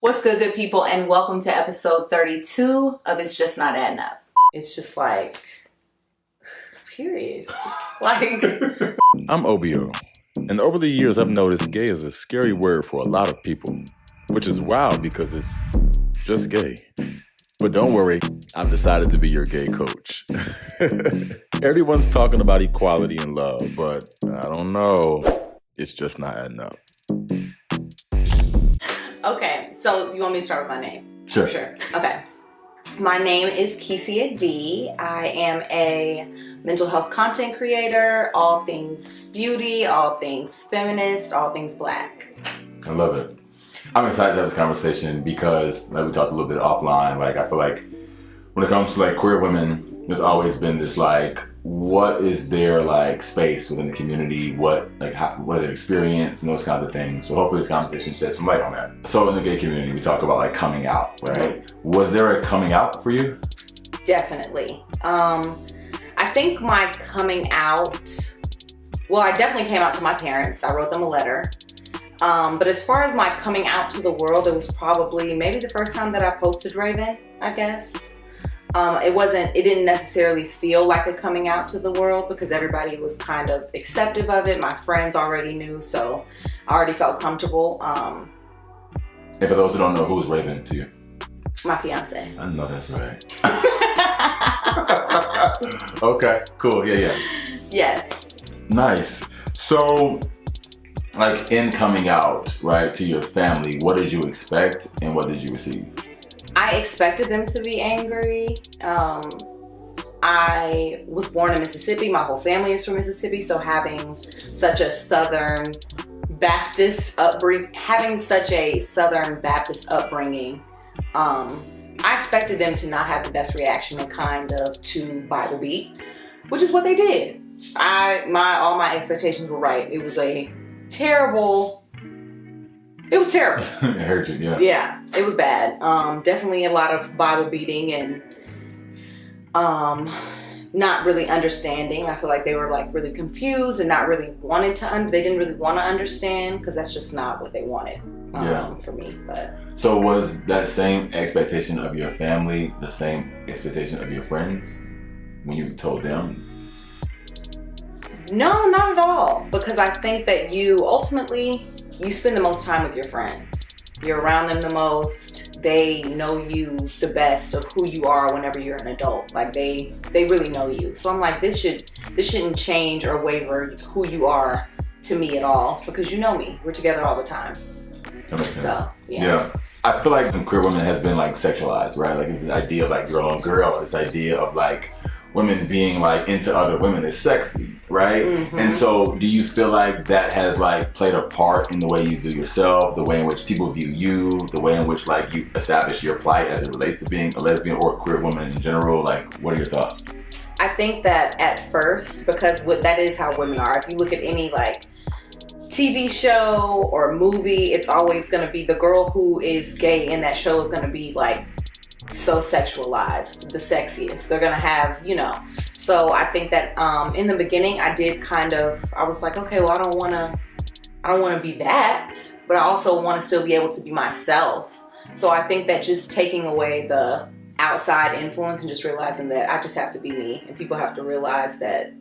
What's good people, and welcome to episode 32 of It's Just Not Adding Up. It's just like, period. Like, I'm OBO, and over the years I've noticed gay is a scary word for a lot of people, which is wild because it's just gay. But don't worry, I've decided to be your gay coach. Everyone's talking about equality and love, but I don't know. It's just not adding up. okay, so you want me to start with my name? Sure. Okay. My name is Kesia D. I am a mental health content creator, all things beauty, all things feminist, all things black. I love it. I'm excited to have this conversation because, like we talked a little bit offline, like I feel like when it comes to like queer women, there's always been this like, what is their like space within the community? What are their experience and those kinds of things. So hopefully this conversation sheds some light on that. So in the gay community, we talk about like coming out, right? Mm-hmm. Was there a coming out for you? Definitely. I think my coming out, well, I definitely came out to my parents. I wrote them a letter. But as far as my coming out to the world, it was probably maybe the first time that I posted Raven, I guess. It didn't necessarily feel like a coming out to the world because everybody was kind of acceptive of it. My friends already knew, so I already felt comfortable. And for those who don't know, who's Raven to you? My fiance. I know that's right. Okay, cool. Yeah. Yes. Nice. So, like in coming out, right, to your family, what did you expect and what did you receive? I expected them to be angry. I was born in Mississippi. My whole family is from Mississippi, so having such a Southern Baptist upbringing, I expected them to not have the best reaction and kind of to Bible beat, which is what they did. All my expectations were right. It was terrible. It hurt you, yeah. Yeah, it was bad. Definitely a lot of Bible beating and not really understanding. I feel like they were like really confused and not really wanting to. They didn't really want to understand because that's just not what they wanted for me. But so was that same expectation of your family the same expectation of your friends when you told them? No, not at all. Because I think that you spend the most time with your friends. You're around them the most. They know you the best of who you are whenever you're an adult. Like they really know you. So I'm like, this shouldn't change or waver who you are to me at all because you know me. We're together all the time. That makes sense. So yeah. I feel like queer women has been like sexualized, right? Like it's this idea of like girl on girl. This idea of like women being like into other women is sexy, right? Mm-hmm. And so do you feel like that has like played a part in the way you view yourself, the way in which people view you, the way in which like you establish your plight as it relates to being a lesbian or a queer woman in general? Like, what are your thoughts? I think that at first, because that is how women are. If you look at any like TV show or movie, it's always going to be the girl who is gay in that show is going to be like so sexualized, the sexiest. They're gonna have, So I think that in the beginning, I was like, okay, well, I don't want to be that, but I also want to still be able to be myself. So I think that just taking away the outside influence and just realizing that I just have to be me, and people have to realize that,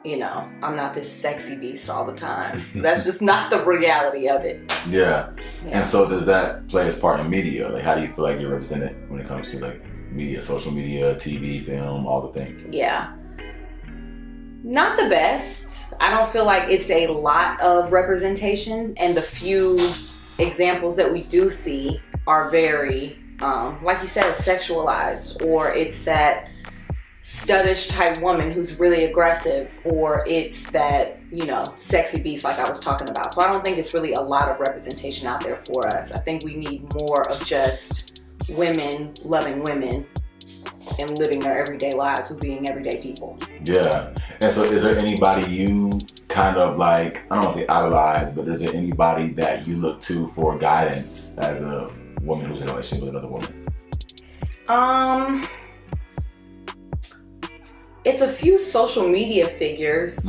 I'm not this sexy beast all the time. That's just not the reality of it. Yeah. And so does that play its part in media? Like, how do you feel like you're represented when it comes to like media, social media, TV, film, all the things? Yeah. Not the best. I don't feel like it's a lot of representation, and the few examples that we do see are very, like you said, it's sexualized, or it's that studdish type woman who's really aggressive, or it's that, sexy beast like I was talking about. So I don't think it's really a lot of representation out there for us. I think we need more of just women loving women and living their everyday lives with being everyday people. Yeah. And so is there anybody you kind of like, I don't want to say idolize, but is there anybody that you look to for guidance as a woman who's in a relationship with another woman? It's a few social media figures.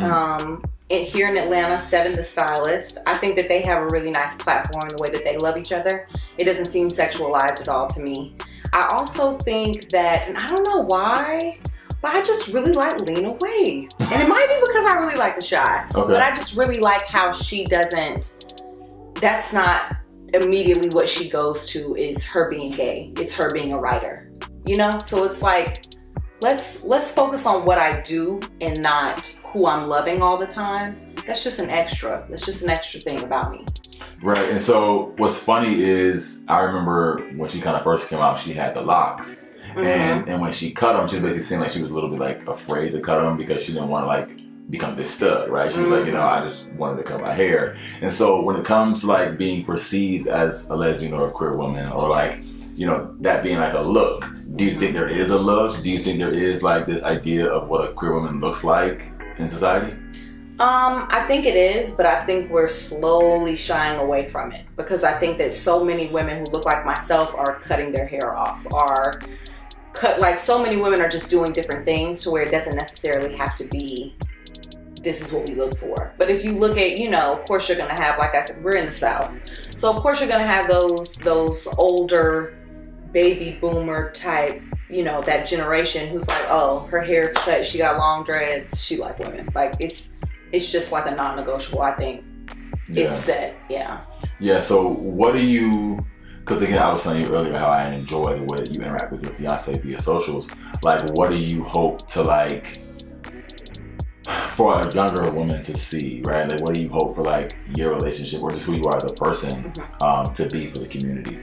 here in Atlanta, Seven the Stylist. I think that they have a really nice platform, the way that they love each other. It doesn't seem sexualized at all to me. I also think that, and I don't know why, but I just really like Lena Waithe. And it might be because I really like The Shy. Okay. But I just really like how she doesn't, that's not immediately what she goes to is her being gay. It's her being a writer, you know? So it's like, let's focus on what I do and not who I'm loving all the time. That's just an extra. That's just an extra thing about me. Right. And so what's funny is I remember when she kind of first came out, she had the locks. And when she cut them, she basically seemed like she was a little bit like afraid to cut them because she didn't want to like become this stud, right? She was like, I just wanted to cut my hair. And so when it comes to like being perceived as a lesbian or a queer woman, or like, that being like a look, do you think there is a look? Do you think there is like this idea of what a queer woman looks like in society? I think it is, but I think we're slowly shying away from it because I think that so many women who look like myself are cutting their hair off, like so many women are just doing different things to where it doesn't necessarily have to be this is what we look for. But if you look at, of course you're going to have, like I said, we're in the South. So of course you're going to have those older baby boomer type, that generation who's like, oh, her hair's cut, she got long dreads, she like women. Like it's just like a non-negotiable, I think. Yeah. It's set, yeah. Yeah, so what do you, because again, I was telling you earlier how I enjoy the way that you interact with your fiance via socials. Like, what do you hope to like, for a younger woman to see, right? Like, what do you hope for like your relationship or just who you are as a person to be for the community?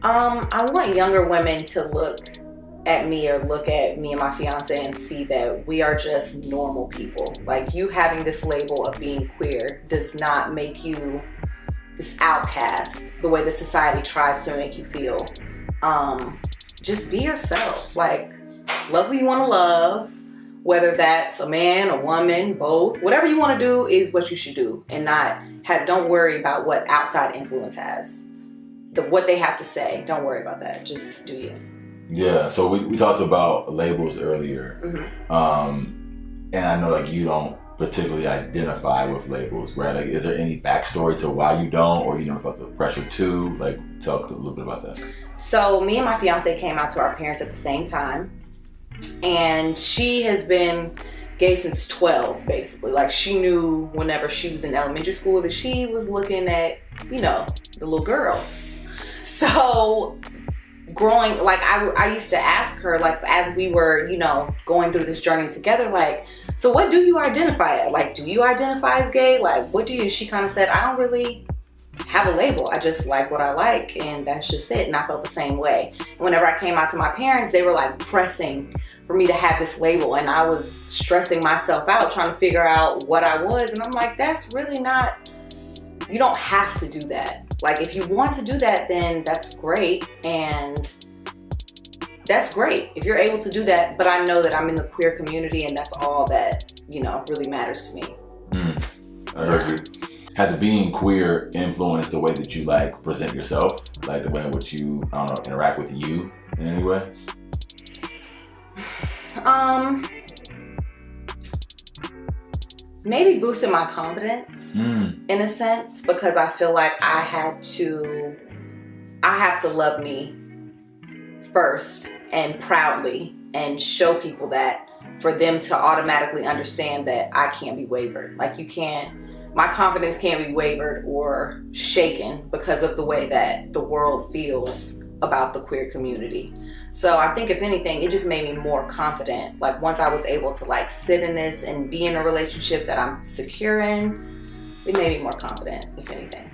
I want younger women to look at me or look at me and my fiance and see that we are just normal people. Like, you having this label of being queer does not make you this outcast the way that society tries to make you feel. Just be yourself. Like, love who you want to love, whether that's a man, a woman, both. Whatever you want to do is what you should do, and don't worry about what outside influence has. What they have to say, don't worry about that. Just do you. Yeah, so we talked about labels earlier, and I know like you don't particularly identify with labels, right? Like, is there any backstory to why you don't, or about the pressure to? Like, talk a little bit about that. So me and my fiance came out to our parents at the same time, and she has been gay since 12, basically. Like, she knew whenever she was in elementary school that she was looking at, the little girls. So growing, like, I used to ask her, like, as we were, going through this journey together, like, so what do you identify as? Like, do you identify as gay? Like, what do you, she kind of said, I don't really have a label. I just like what I like, and that's just it. And I felt the same way. Whenever I came out to my parents, they were like pressing for me to have this label, and I was stressing myself out trying to figure out what I was. And I'm like, that's really not, you don't have to do that. Like, if you want to do that, then that's great, and that's great if you're able to do that. But I know that I'm in the queer community, and that's all that, really matters to me. I heard you. Has being queer influenced the way that you like present yourself? Like the way in which you, interact with you in any way? Maybe boosted my confidence in a sense, because I feel like I have to love me first and proudly and show people that for them to automatically understand that I can't be wavered. Like, my confidence can't be wavered or shaken because of the way that the world feels about the queer community. So I think if anything, it just made me more confident. Like, once I was able to like sit in this and be in a relationship that I'm secure in, it made me more confident, if anything.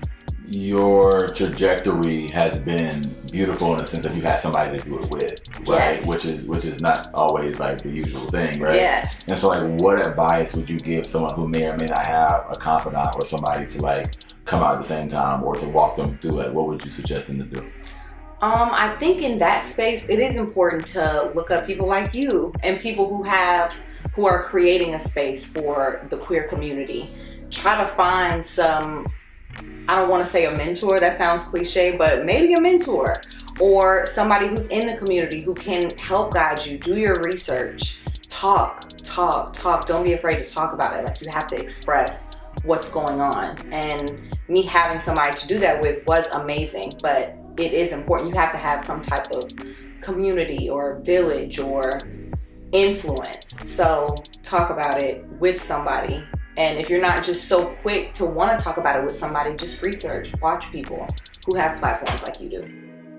Your trajectory has been beautiful in the sense that you had somebody to do it with, right? Yes. Which is not always like the usual thing, right? Yes. And so, like, what advice would you give someone who may or may not have a confidant or somebody to like come out at the same time, or to walk them through it? What would you suggest them to do? I think in that space, it is important to look up people like you and people who are creating a space for the queer community. Try to find some, I don't want to say a mentor, that sounds cliche, but maybe a mentor or somebody who's in the community who can help guide you. Do your research. talk. Don't be afraid to talk about it. Like, you have to express what's going on. And me having somebody to do that with was amazing, but it is important. You have to have some type of community or village or influence. So talk about it with somebody. And if you're not just so quick to want to talk about it with somebody, just research, watch people who have platforms like you do.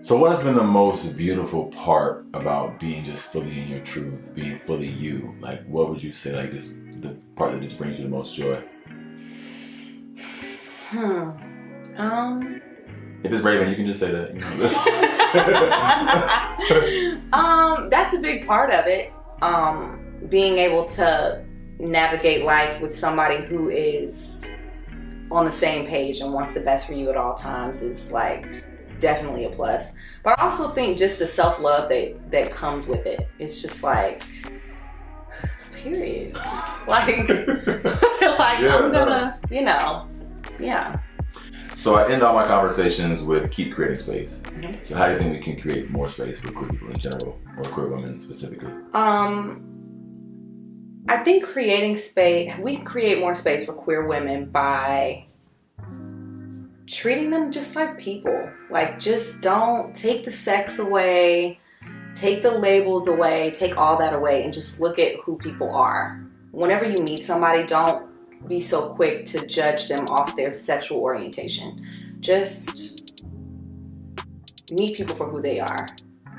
So what has been the most beautiful part about being just fully in your truth, being fully you? Like, what would you say, like, this, the part that just brings you the most joy? If it's Raven, you can just say that. You know, That's a big part of it. Being able to navigate life with somebody who is on the same page and wants the best for you at all times is like definitely a plus. But I also think just the self-love that comes with it. It's just like, period. Like, yeah, I'm gonna, you know, yeah. So I end all my conversations with keep creating space. Mm-hmm. So how do you think we can create more space for queer people in general, or queer women specifically? I think creating space, we can create more space for queer women by treating them just like people. Like, just don't take the sex away, take the labels away, take all that away, and just look at who people are. Whenever you meet somebody, don't be so quick to judge them off their sexual orientation. Just meet people for who they are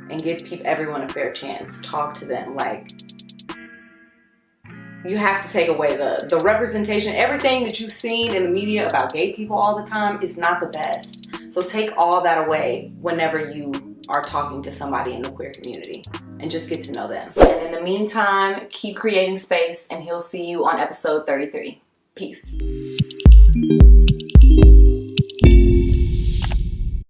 and give everyone a fair chance. Talk to them. Like, you have to take away the representation. Everything that you've seen in the media about gay people all the time is not the best. So take all that away whenever you are talking to somebody in the queer community and just get to know them. And in the meantime, keep creating space, and he'll see you on episode 33. Peace.